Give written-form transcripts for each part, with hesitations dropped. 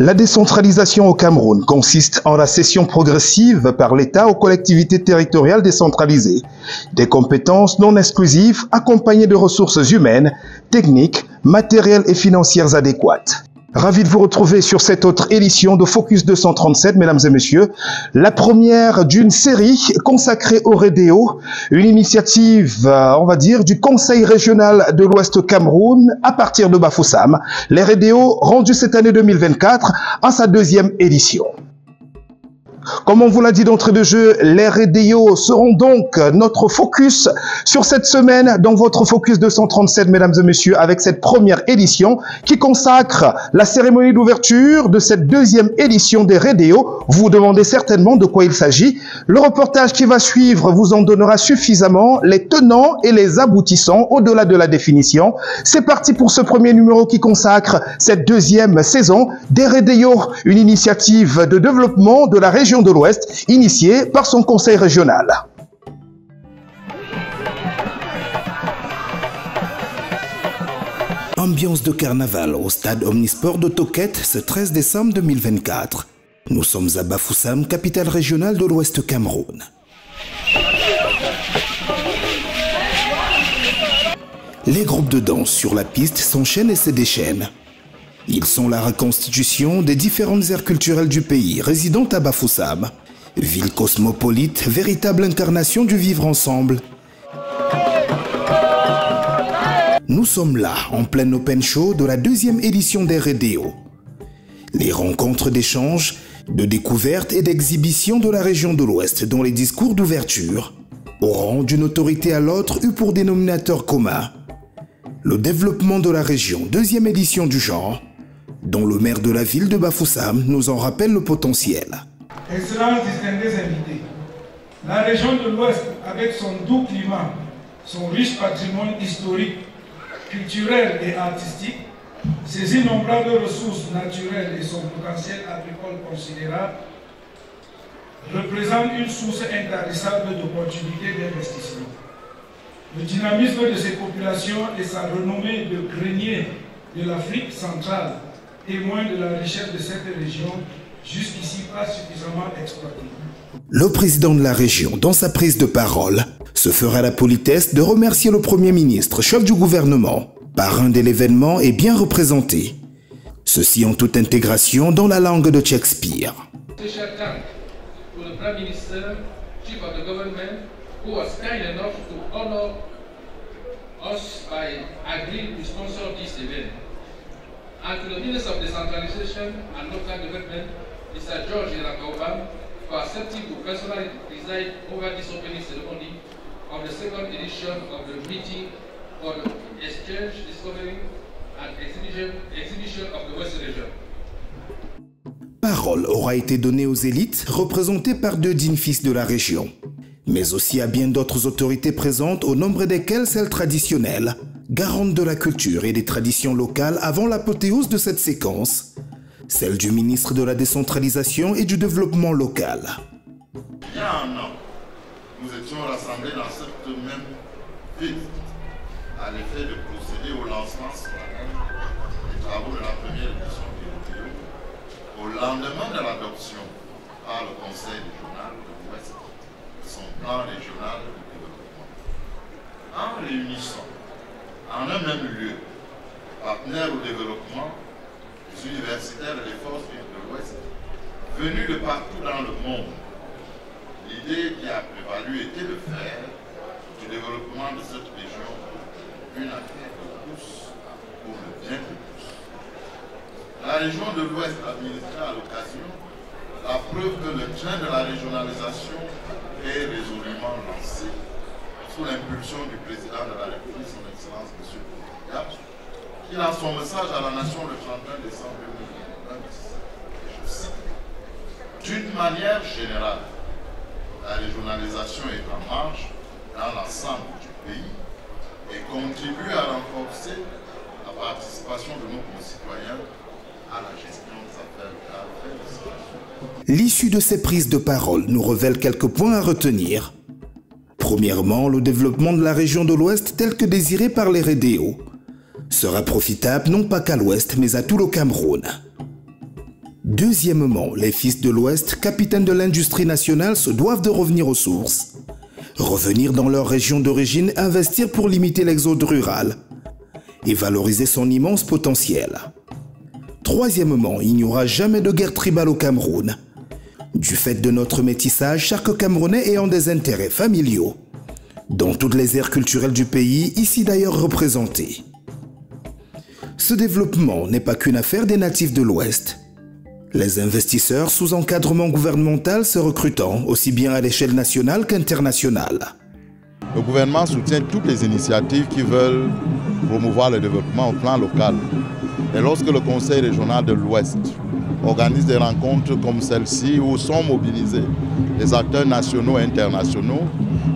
La décentralisation au Cameroun consiste en la cession progressive par l'État aux collectivités territoriales décentralisées des compétences non exclusives accompagnées de ressources humaines, techniques, matérielles et financières adéquates. Ravi de vous retrouver sur cette autre édition de Focus 237, mesdames et messieurs, la première d'une série consacrée au REDEO, une initiative, on va dire, du Conseil régional de l'Ouest Cameroun à partir de Bafoussam. Les REDEO rendus cette année 2024 à sa deuxième édition. Comme on vous l'a dit d'entrée de jeu, les REDEO seront donc notre focus sur cette semaine dans votre Focus 237, mesdames et messieurs, avec cette première édition qui consacre la cérémonie d'ouverture de cette deuxième édition des REDEO. Vous vous demandez certainement de quoi il s'agit. Le reportage qui va suivre vous en donnera suffisamment les tenants et les aboutissants au-delà de la définition. C'est parti pour ce premier numéro qui consacre cette deuxième saison des REDEO, une initiative de développement de la région de l'Ouest, initiée par son conseil régional. Ambiance de carnaval au stade Omnisport de Toquette ce 13 décembre 2024. Nous sommes à Bafoussam, capitale régionale de l'Ouest Cameroun. Les groupes de danse sur la piste s'enchaînent et se déchaînent. Ils sont la reconstitution des différentes aires culturelles du pays résidant à Bafoussam. Ville cosmopolite, véritable incarnation du vivre ensemble. Nous sommes là, en plein open show de la deuxième édition des REDEO. Les rencontres d'échange, de découverte et d'exhibition de la région de l'Ouest dont les discours d'ouverture auront d'une autorité à l'autre eu pour dénominateur commun le développement de la région, deuxième édition du genre, dont le maire de la ville de Bafoussam nous en rappelle le potentiel. Excellences, distingués invités, la région de l'Ouest, avec son doux climat, son riche patrimoine historique, culturel et artistique, ses innombrables ressources naturelles et son potentiel agricole considérable, représente une source intarissable d'opportunités d'investissement. Le dynamisme de ses populations et sa renommée de grenier de l'Afrique centrale témoignent de la richesse de cette région, jusqu'ici pas suffisamment exploitée. Le président de la région, dans sa prise de parole, se fera la politesse de remercier le Premier ministre, chef du gouvernement, parrain de l'événement et bien représenté. Ceci en toute intégration dans la langue de Shakespeare. Special thanks to the Prime Minister, Chief of the Government, who was kind enough to honor us by agreeing to sponsor this event. And to the Minister of Decentralization and Local Development, Mr. George Irakaoba, for accepting to personally preside over this opening ceremony of the second edition of the meeting for the exchange, discovery and exhibition of the West Region. Parole aura été donnée aux élites représentées par deux dignes fils de la région, mais aussi à bien d'autres autorités présentes, au nombre desquelles celles traditionnelles, garante de la culture et des traditions locales avant l'apothéose de cette séquence, celle du ministre de la décentralisation et du développement local. Il y a un an, nous étions rassemblés dans cette même ville à l'effet de procéder au lancement solennel des travaux de la première édition du REDEO au lendemain de l'adoption par le Conseil régional de l'Ouest de son plan régional de développement. En réunissant en un même lieu, partenaires au développement, les universitaires et les forces vives de l'Ouest, venus de partout dans le monde. L'idée qui a prévalu était de faire du développement de cette région une affaire de tous, pour le bien de tous. La région de l'Ouest administrera à l'occasion la preuve que le train de la régionalisation est résolument lancé sous l'impulsion du président de la République, son Excellence M. Bouteflika, qui dans son message à la nation le 31 décembre 2021, je cite, « D'une manière générale, la régionalisation est en marche dans l'ensemble du pays et contribue à renforcer la participation de nos concitoyens à la gestion des affaires locales. » L'issue de ces prises de parole nous révèle quelques points à retenir. Premièrement, le développement de la région de l'Ouest tel que désiré par les REDEO sera profitable non pas qu'à l'Ouest mais à tout le Cameroun. Deuxièmement, les fils de l'Ouest, capitaines de l'industrie nationale, se doivent de revenir aux sources. Revenir dans leur région d'origine, investir pour limiter l'exode rural et valoriser son immense potentiel. Troisièmement, il n'y aura jamais de guerre tribale au Cameroun. Du fait de notre métissage, chaque Camerounais ayant des intérêts familiaux dans toutes les aires culturelles du pays, ici d'ailleurs représentées. Ce développement n'est pas qu'une affaire des natifs de l'Ouest. Les investisseurs sous encadrement gouvernemental se recrutant aussi bien à l'échelle nationale qu'internationale. Le gouvernement soutient toutes les initiatives qui veulent promouvoir le développement au plan local. Et lorsque le Conseil régional de l'Ouest organise des rencontres comme celle-ci où sont mobilisés les acteurs nationaux et internationaux,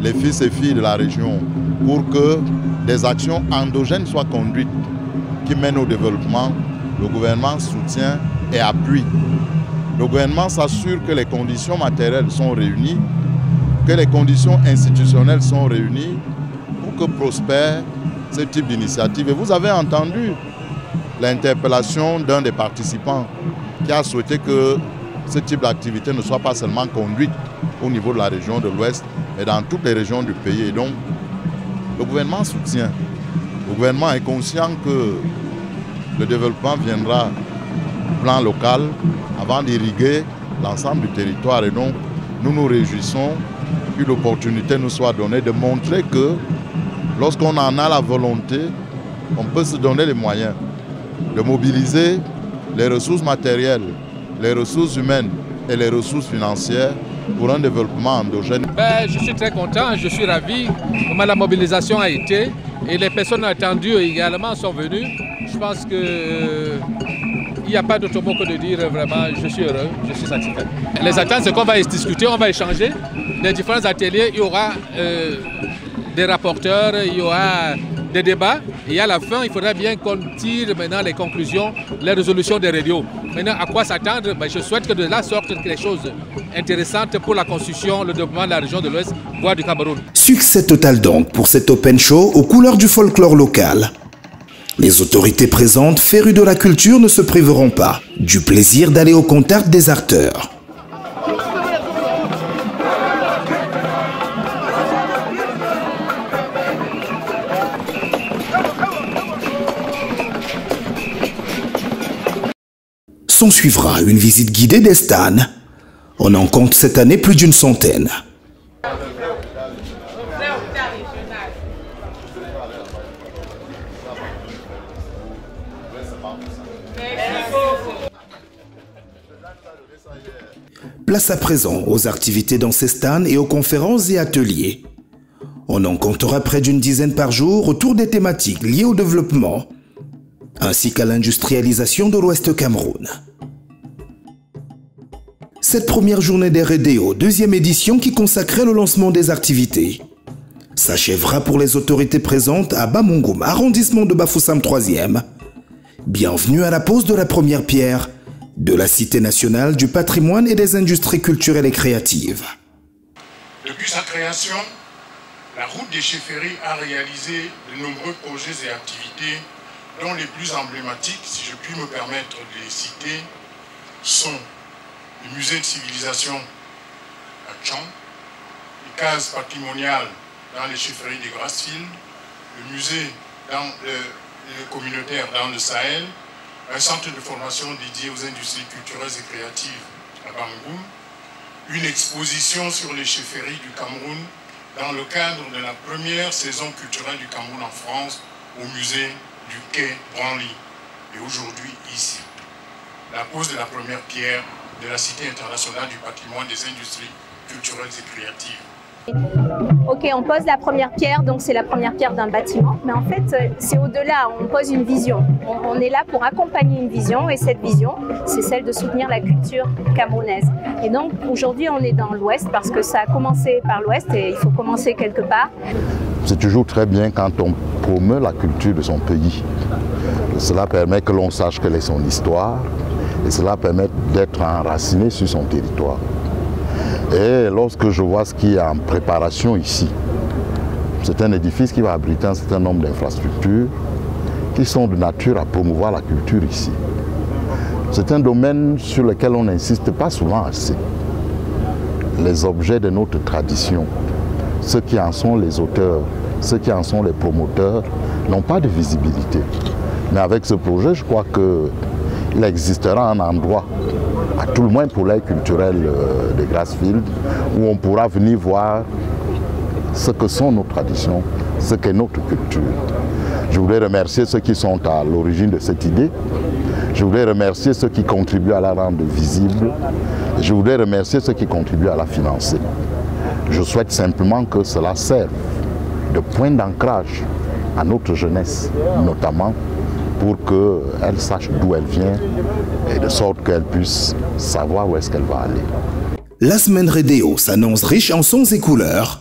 les fils et filles de la région, pour que des actions endogènes soient conduites qui mènent au développement, le gouvernement soutient et appuie. Le gouvernement s'assure que les conditions matérielles sont réunies, que les conditions institutionnelles sont réunies pour que prospère ce type d'initiative. Et vous avez entendu l'interpellation d'un des participants qui a souhaité que ce type d'activité ne soit pas seulement conduite au niveau de la région de l'Ouest, mais dans toutes les régions du pays. Et donc, le gouvernement soutient. Le gouvernement est conscient que le développement viendra au plan local avant d'irriguer l'ensemble du territoire. Et donc, nous nous réjouissons que l'opportunité nous soit donnée de montrer que lorsqu'on en a la volonté, on peut se donner les moyens de mobiliser les ressources matérielles, les ressources humaines et les ressources financières pour un développement endogène. Je suis très content, je suis ravi. Comment la mobilisation a été et les personnes attendues également sont venues. Je pense qu'il n'y a pas d'autre mot que de dire vraiment je suis heureux, je suis satisfait. Les attentes, c'est qu'on va discuter, on va échanger. Les différents ateliers, il y aura des rapporteurs, il y aura des débats. Et à la fin, il faudra bien qu'on tire maintenant les conclusions, les résolutions des radios. Maintenant, à quoi s'attendre? Je souhaite que de là sortent des choses intéressantes pour la construction, le développement de la région de l'Ouest, voire du Cameroun. Succès total donc pour cet Open Show aux couleurs du folklore local. Les autorités présentes, férues de la culture, ne se priveront pas du plaisir d'aller au contact des acteurs. S'en suivra une visite guidée des stands. On en compte cette année plus d'une centaine. Place à présent aux activités dans ces stands et aux conférences et ateliers. On en comptera près d'une dizaine par jour autour des thématiques liées au développement ainsi qu'à l'industrialisation de l'Ouest Cameroun. Cette première journée des RDO, deuxième édition qui consacrait le lancement des activités, s'achèvera pour les autorités présentes à Bamongum, arrondissement de Bafoussam 3e. Bienvenue à la pose de la première pierre de la Cité nationale du patrimoine et des industries culturelles et créatives. Depuis sa création, la route des chefferies a réalisé de nombreux projets et activités dont les plus emblématiques, si je puis me permettre de les citer, sont le musée de civilisation à Tchang, les cases patrimoniales dans les chefferies de Grassfield, le musée communautaire dans le Sahel, un centre de formation dédié aux industries culturelles et créatives à Bamongum, une exposition sur les chefferies du Cameroun dans le cadre de la première saison culturelle du Cameroun en France au musée du quai Branly. Et aujourd'hui, ici, la pose de la première pierre de la Cité internationale du patrimoine des industries culturelles et créatives. Ok, on pose la première pierre, donc c'est la première pierre d'un bâtiment, mais en fait c'est au-delà, on pose une vision. On est là pour accompagner une vision et cette vision, c'est celle de soutenir la culture camerounaise. Et donc aujourd'hui on est dans l'Ouest parce que ça a commencé par l'Ouest et il faut commencer quelque part. C'est toujours très bien quand on promeut la culture de son pays. Cela permet que l'on sache quelle est son histoire et cela permet d'être enraciné sur son territoire. Et lorsque je vois ce qui est en préparation ici, c'est un édifice qui va abriter un certain nombre d'infrastructures qui sont de nature à promouvoir la culture ici. C'est un domaine sur lequel on n'insiste pas souvent assez. Les objets de notre tradition, ceux qui en sont les auteurs, ceux qui en sont les promoteurs, n'ont pas de visibilité. Mais avec ce projet, je crois qu'il existera un endroit, à tout le moins pour l'aire culturelle de Grassfield, où on pourra venir voir ce que sont nos traditions, ce qu'est notre culture. Je voudrais remercier ceux qui sont à l'origine de cette idée. Je voudrais remercier ceux qui contribuent à la rendre visible. Je voudrais remercier ceux qui contribuent à la financer. Je souhaite simplement que cela serve de point d'ancrage à notre jeunesse, notamment pour qu'elle sache d'où elle vient et de sorte qu'elle puisse savoir où est-ce qu'elle va aller. La semaine Redéo s'annonce riche en sons et couleurs.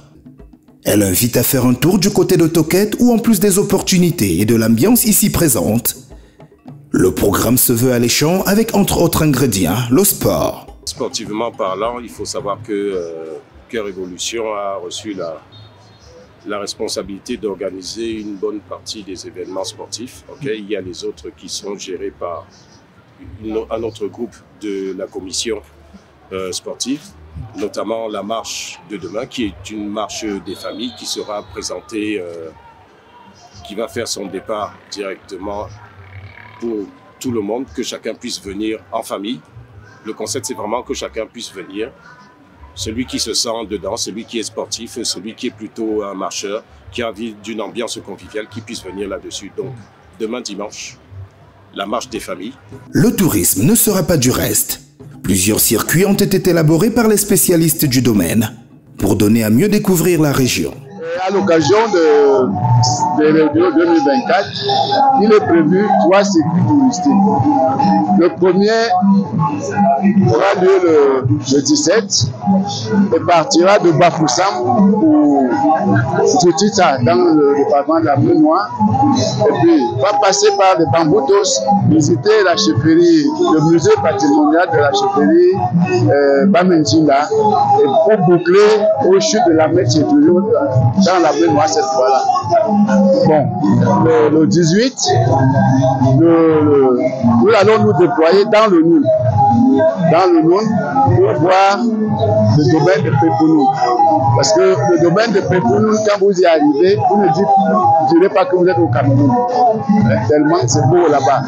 Elle invite à faire un tour du côté de Toquette où en plus des opportunités et de l'ambiance ici présente, le programme se veut alléchant avec entre autres ingrédients le sport. Sportivement parlant, il faut savoir que Cœur Évolution a reçu la responsabilité d'organiser une bonne partie des événements sportifs. Okay? Il y a les autres qui sont gérés par un autre groupe de la commission sportive, notamment la marche de demain, qui est une marche des familles qui sera présentée, qui va faire son départ directement pour tout le monde, que chacun puisse venir en famille. Le concept, c'est vraiment que chacun puisse venir. Celui qui se sent dedans, celui qui est sportif, celui qui est plutôt un marcheur, qui a envie d'une ambiance conviviale, qui puisse venir là-dessus. Donc, demain dimanche, la marche des familles. Le tourisme ne sera pas du reste. Plusieurs circuits ont été élaborés par les spécialistes du domaine pour donner à mieux découvrir la région. À l'occasion de 2024, il est prévu 3 circuits touristiques. Le premier aura lieu le 17 et partira de Bafoussam ou Toutita dans le département de la Brunoise. Et puis va passer par les Bamboutos, visiter la chefferie, le musée patrimonial de la chefferie Bamenjinga, et pour boucler au chute de la mer toujours dans la Brunoise cette fois-là. Bon, le 18, nous allons nous déployer dans le Noun. Dans le Noun, pour voir le domaine de Pépounou. Parce que le domaine de Pépounou, quand vous y arrivez, vous ne direz pas que vous êtes au Cameroun. Tellement c'est beau là-bas.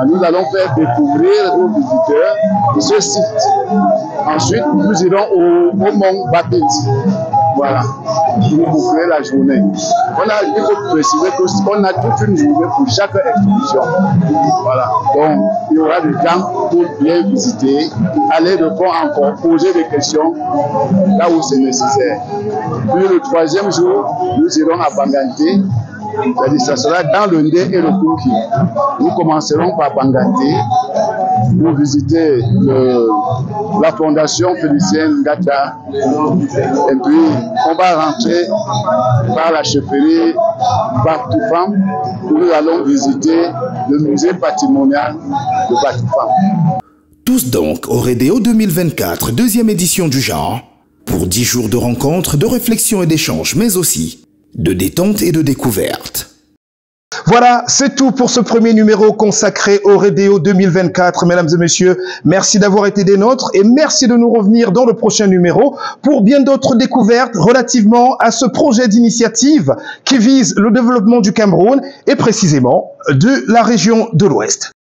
Nous allons faire découvrir aux visiteurs ce site. Ensuite, nous irons au mont Bapit. Voilà, pour boucler la journée. Il faut préciser qu'on a toute une journée pour chaque exposition. Voilà, donc il y aura du temps pour bien visiter, aller de fond encore, poser des questions là où c'est nécessaire. Puis le 3e jour, nous irons à Banganté. C'est-à-dire ça sera dans le Ndé et le Kouki. Nous commencerons par Banganté pour visiter la fondation Félicien Ngata. Et puis on va rentrer par la chefferie Batoufam où nous allons visiter le musée patrimonial de Batoufam. Tous donc au Redéo 2024, 2e édition du genre, pour 10 jours de rencontres, de réflexion et d'échanges, mais aussi de détente et de découverte. Voilà, c'est tout pour ce premier numéro consacré au Redéo 2024. Mesdames et messieurs, merci d'avoir été des nôtres et merci de nous revenir dans le prochain numéro pour bien d'autres découvertes relativement à ce projet d'initiative qui vise le développement du Cameroun et précisément de la région de l'Ouest.